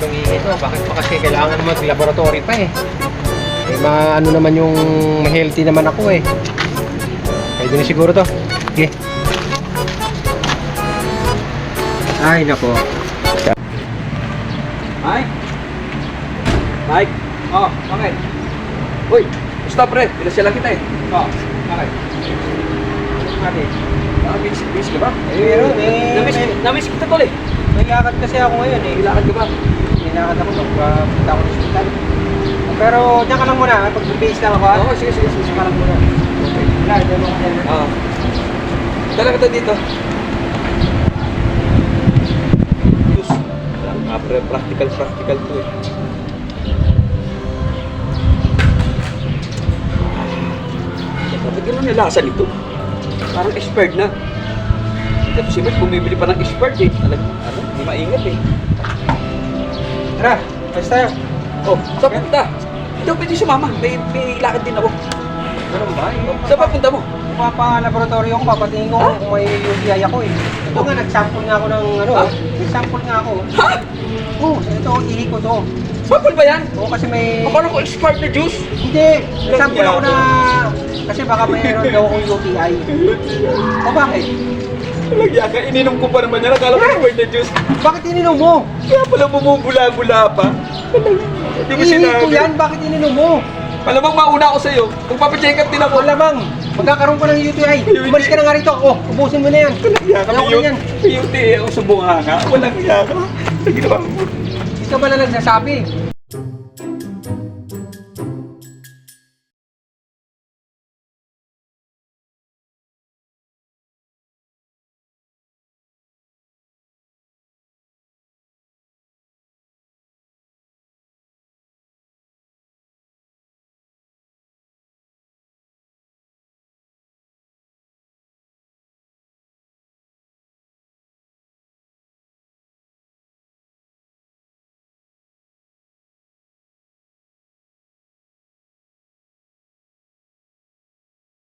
itong ingay to. Bakit pa kasi kailangan mag-laboratory pa eh. Eh, ano naman yung healthy naman ako eh. Kaya doon siguro to. Okay. Ay, nako. Mike? Mike? Oh, bakit? Uy, stop pre. Pinasya lang kita eh. Oh, bakit? Bakit? Miss ka ba? Meron eh. Namiss kita tol eh. May lakad kasi ako ngayon eh. Ilakad ka ba? May lakad ako. Punta ako sa hospital. Pero diyan ka lang muna. Pag-base lang ako ha. Oo, sige. Diyan ka lang muna. Okay. Wala, diyan mo ka dyan. Oo. Talaga to dito. Diyos. Practical to eh. Bakit gano'n nalasan ito? Parang expired na. Hindi posible, bumibili pa ng expired eh. Hindi maingat eh. Tara, basta tayo. Oh, saan punta? Hindi ako pwede sumama. May lakad din ako. Ganun ba? Saan pa punta mo? Papa-laboratory ako, papatingin ko kung may UTI ako eh. Ito nga, nag-sample nga ako ng ano, nag-sample nga ako. Ha? Oo, ito, ihi ko to. Sample ba yan? Oo, kasi may... Akala ko expired na juice. Hindi, nag-sample ako na... Kasi baka mayroon daw akong UTI. O bakit? Lagyan ka, ininom ko pa naman yan. Akala ko expired na juice. Bakit ininom mo? Kaya pala bumubula-bula pa. Hindi mo Ihi ko sinabi. yan, bakit ininom mo? Malamang mauna ako sa'yo. Magpapacheck up din ako. Malamang, magkakaroon ko ng UTI. Umalis ka na nga rito. Oh, ubusin mo na yan. Kaya ka, Ayaw ko na yan. may UTI ako sa bunga ka. Walang kaya ka. Sa ginawa mo. Ikaw ba na nagsasabi?